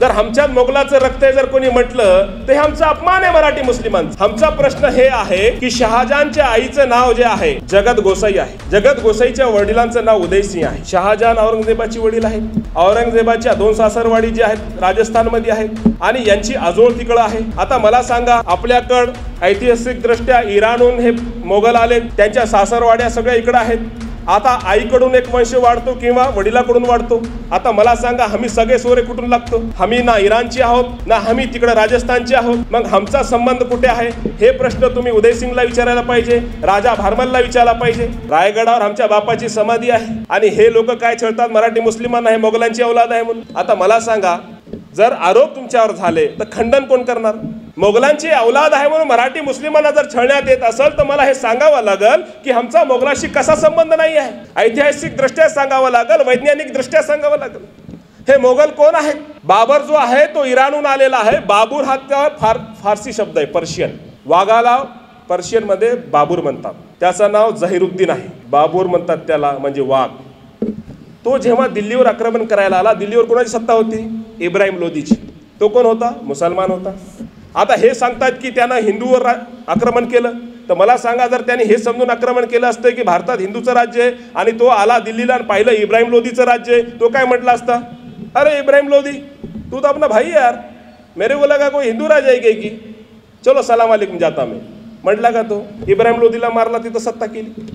जर आमच्यात मोगलाचं रक्त आहे जर कोणी म्हटलं तर हे आमचा अपमान आहे मराठी मुस्लिमांचा। आमचा प्रश्न हे आहे की शहाजहानच्या आईचं नाव जे आहे जगत गोसाई आहे, जगत गोसाईच्या वडिलांचं नाव उदयसिंह आहे। शहाजहान औरंगजेबाची वडील आहेत, औरंगजेबाच्या 2 सासरवाडी जे आहेत राजस्थानमध्ये आहेत आणि यांची आजोळ तिकडं आहे। आता मला सांगा, आपल्याकडं ऐतिहासिक दृष्ट्या इराणहून हे मोगल आले, त्यांच्या सासरवाड्या सगळ्या इकडं आहेत। आता आईकडून एक वंश वाढतो किंवा वडिलाकडून वाढतो। आता मला सांगा, आम्ही सगळे सोरे कुठून लागतो? आम्ही ना इराणची आहोत ना आम्ही तिकडे राजस्थानचे आहोत, मग आमचा संबंध कुठे आहे? हे प्रश्न तुम्ही उदयसिंगला विचारायला पाहिजे, राजा भारमलला विचारायला पाहिजे। रायगडावर आमच्या बापाची समाधी आहे आणि हे लोक काय छळतात मराठी मुस्लिमांना, हे मोगलांची औलाद आहे म्हणून। आता मला सांगा, जर आरोप तुमच्यावर झाले तर खंडन कोण करणार? मोगलांची औलाद आहे म्हणून मराठी मुस्लिमांना जर छळण्यात येत असेल तर मला हे सांगावं लागेल की आमचा मोगलाशी कसा संबंध नाही आहे। ऐतिहासिक दृष्ट्या सांगावं लागेल, वैज्ञानिक दृष्ट्या सांगावं लागेल। हे मोगल कोण आहेत? बाबर जो आहे तो इराणहून आलेला आहे। बाबूर हा फारसी शब्द आहे, पर्शियन। वाघाला पर्शियन मध्ये बाबूर म्हणतात, त्याचं नाव जहीरुद्दीन आहे, बाबूर म्हणतात त्याला, म्हणजे वाघ। तो जेव्हा दिल्लीवर आक्रमण करायला आला, दिल्लीवर कोणाची सत्ता होती? इब्राहिम लोदीची। तो कोण होता? मुसलमान होता। आता हे सांगतात की त्यानं हिंदूवर आक्रमण केलं, तर मला सांगा, जर त्याने हे समजून आक्रमण केलं असतं की भारतात हिंदूचं राज्य आहे आणि तो आला दिल्लीला आणि पाहिलं इब्राहिम लोदीचं राज्य आहे, तो काय म्हटलं असता? अरे इब्राहिम लोदी, तू तो अपना भाई यार, मेरे को लगा कोई हिंदू राजा आहे की, चलो सलाम अलैकुम जाता मैं, म्हटला का तो? इब्राहिम लोदीला मारला, तिथं सत्ता केली।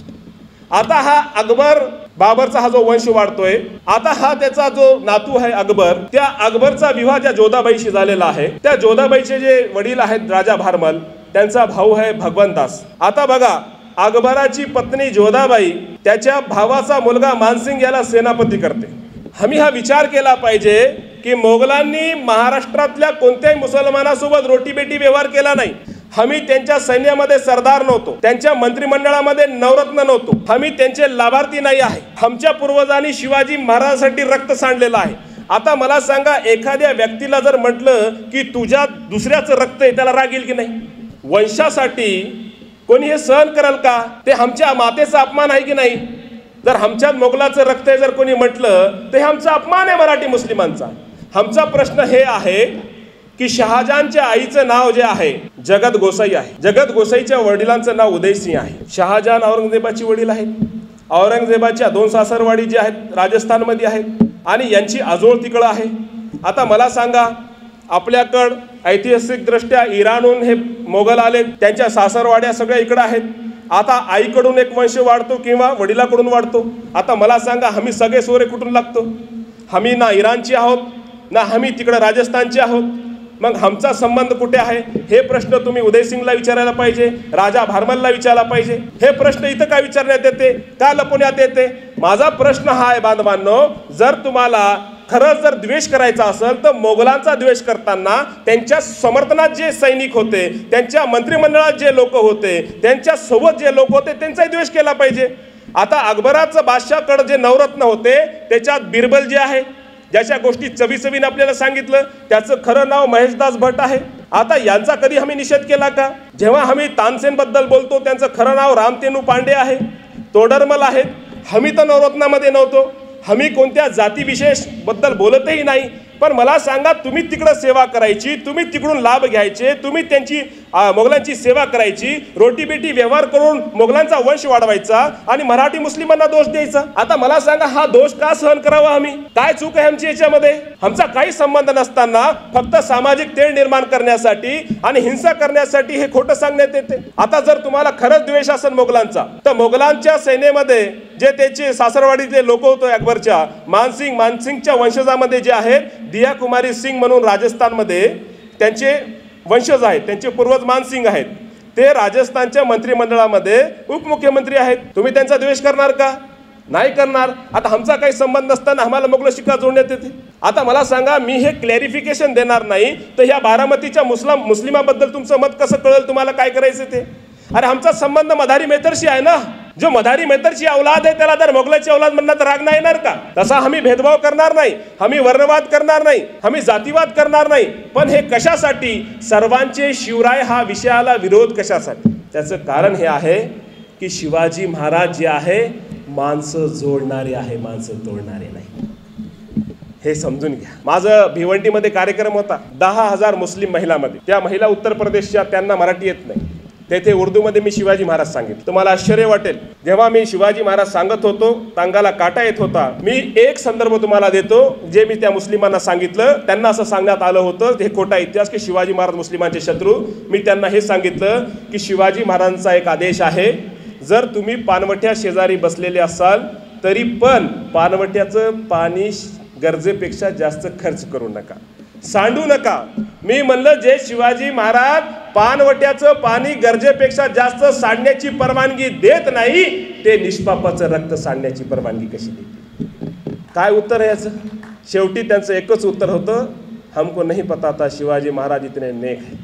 आता हा अकबर, बाबरचा हा जो वंश वाढतोय, आता हा त्याचा जो नातू आहे अकबर, त्या अकबरचा विवाह ज्या जोधाबाईशी झालेला आहे, त्या जोधाबाईचे जे वडील आहेत राजा भारमल, त्यांचा भाऊ आहे भगवंतास। आता बघा, अकबराची पत्नी जोधाबाई त्याच्या भावाचा मुलगा मानसिंग याला सेनापती करते। आम्ही हा विचार केला पाहिजे की मोगलांनी महाराष्ट्रातल्या कोणत्याही मुसलमानासोबत रोटीबेटी व्यवहार केला नाही। आम्ही त्यांच्या सैन्यामध्ये सरदार नव्हतो, त्यांच्या मंत्रिमंडळामध्ये नवरत्न नव्हतो, आम्ही त्यांचे लाभार्थी नाही आहे। आमच्या पूर्वजांनी शिवाजी महाराजांसाठी रक्त सांडलेलं आहे। आता मला सांगा, एखाद्या व्यक्तीला जर म्हटलं की तुझ्या दुसऱ्याचं रक्त आहे, त्याला राग येईल की नाही? वंशासाठी कोणी हे सहन करेल का? ते आमच्या मातेचा अपमान आहे की नाही? जर आमच्यात मोगलाचं रक्त आहे जर कोणी म्हटलं तर हे आमचा अपमान आहे मराठी मुस्लिमांचा। आमचा प्रश्न हे आहे की शहाजहानच्या आईचं नाव जे आहे जगत गोसाई आहे, जगत गोसाईच्या वडिलांचं नाव उदयसिंह आहे। शहाजहान औरंगजेबाची वडील आहेत, औरंगजेबाच्या 2 सासरवाडी जे आहेत राजस्थानमध्ये आहेत आणि यांची आजोळ तिकडं आहे। आता मला सांगा, आपल्याकडं ऐतिहासिक दृष्ट्या इराणहून हे मोगल आले, त्यांच्या सासरवाड्या सगळ्या इकडं आहेत। आता आईकडून एक वंश वाढतो किंवा वडिलाकडून वाढतो। आता मला सांगा, आम्ही सगळे सोरे कुठून लागतो? आम्ही ना इराणची आहोत ना आम्ही तिकडे राजस्थानचे आहोत, मग आमचा संबंध कुठे आहे? हे प्रश्न तुम्ही उदयसिंगला विचारायला पाहिजे, राजा भारमलला विचारायला पाहिजे। हे प्रश्न इथं काय विचारण्यात येते, का लपवण्यात येते? माझा प्रश्न हा आहे बांधवांनो, जर तुम्हाला खरंच जर द्वेष करायचा असेल तर मोगलांचा द्वेष करताना त्यांच्या समर्थनात जे सैनिक होते, त्यांच्या मंत्रिमंडळात जे लोक होते, त्यांच्या सोबत जे लोक होते, त्यांचाही द्वेष केला पाहिजे। आता अकबराचं बादशाहकडे जे नवरत्न होते त्याच्यात बिरबल जे आहे, ज्याच्या गोष्टी चवीचवीने आपल्याला सांगितलं, त्याचं खरं नाव महेशदास भट आहे। आता यांचा कधी आम्ही निषेध केला का? जेव्हा आम्ही तानसेन बद्दल बोलतो त्यांचं खरं नाव रामतेनू पांडे आहे, तोडरमल आहेत। आम्ही तर नवरत्नामध्ये नव्हतो, आम्ही कोणत्या जातीविशेष बद्दल बोलतही नाही। पण मला सांगा, तुम्ही तिकडे सेवा करायची, तुम्ही तिकडून लाभ घ्यायचे, तुम्ही त्यांची मोगलांची सेवा करायची, रोटीबेटी व्यवहार करून मोगलांचा वंश वाढवायचा आणि मराठी मुस्लिमांना दोष द्यायचा। आता मला सांगा, हा दोष का सहन करावा? आम्ही काय चूक आहे आमची याच्यामध्ये? आमचा काही संबंध नसताना फक्त सामाजिक तेढ निर्माण करण्यासाठी आणि हिंसा करण्यासाठी हे खोटं सांगण्यात येते। आता जर तुम्हाला खरंच द्वेष असेल मोगलांचा, तर मोगलांच्या सैन्यामध्ये जे त्याचे सासरवाडीचे लोक होते अकबरच्या, मानसिंगच्या वंशजामध्ये जे आहेत दिया कुमारी सिंग म्हणून राजस्थानमध्ये त्यांचे वंशज आहेत, त्यांचे पूर्वज मानसिंग आहेत, ते राजस्थानच्या मंत्रिमंडळामध्ये उपमुख्यमंत्री आहेत। तुम्ही त्यांचा द्वेष करणार का? नाही करणार। आता आमचा काही संबंध नसताना आम्हाला मोगल शिक्का जोडण्यात येते। आता मला सांगा, मी हे क्लॅरिफिकेशन देणार नाही तर ह्या बारामतीच्या मुस्लिमाबद्दल तुमचं मत कसं कळेल तुम्हाला काय करायचं ते? अरे आमचा संबंध मधारी मेहतरशी आहे ना, जो मधारी मेहतरची औलाद आहे त्याला जर मोगलाची औलाद म्हणणार तर राग नाही येणार का? तसा आम्ही भेदभाव करणार नाही, आम्ही वर्णवाद करणार नाही, आम्ही जातीवाद करणार नाही। पण हे कशासाठी? सर्वांचे शिवराय हा विषयाला विरोध कशासाठी? त्याचं कारण हे आहे की शिवाजी महाराज जे आहे माणसं जोडणारे आहे, माणसं तोडणारे नाही। हे समजून घ्या। माझं भिवंडीमध्ये कार्यक्रम होता 10,000 मुस्लिम महिलांमध्ये। त्या महिला उत्तर प्रदेशच्या, त्यांना मराठी येत नाही, तेथे उर्दूमध्ये मी शिवाजी महाराज सांगितलं। तुम्हाला आश्चर्य वाटेल, जेव्हा मी शिवाजी महाराज सांगत होतो टांगाला काटा येत होता। मी एक संदर्भ तुम्हाला देतो, जे मी त्या मुस्लिमांना सांगितलं। त्यांना असं सांगण्यात आलं होतं, हे खोटा इतिहास की शिवाजी महाराज मुस्लिमांचे शत्रू। मी त्यांना हे सांगितलं की शिवाजी महाराजांचा एक आदेश आहे, जर तुम्ही पानवट्या शेजारी बसलेले असाल तरी पण पानवट्याचं पाणी गरजेपेक्षा जास्त खर्च करू नका, सांडू नका। मी म्हणलं, जे शिवाजी महाराज पानवट्याचं पाणी गरजेपेक्षा जास्त सांडण्याची परवानगी देत नाही, ते निष्पापाचं रक्त सांडण्याची परवानगी कशी देते? काय उत्तर आहे याचं? शेवटी त्यांचं एकच उत्तर होतं, हमको नहीं पता था शिवाजी महाराज इतने नेक है।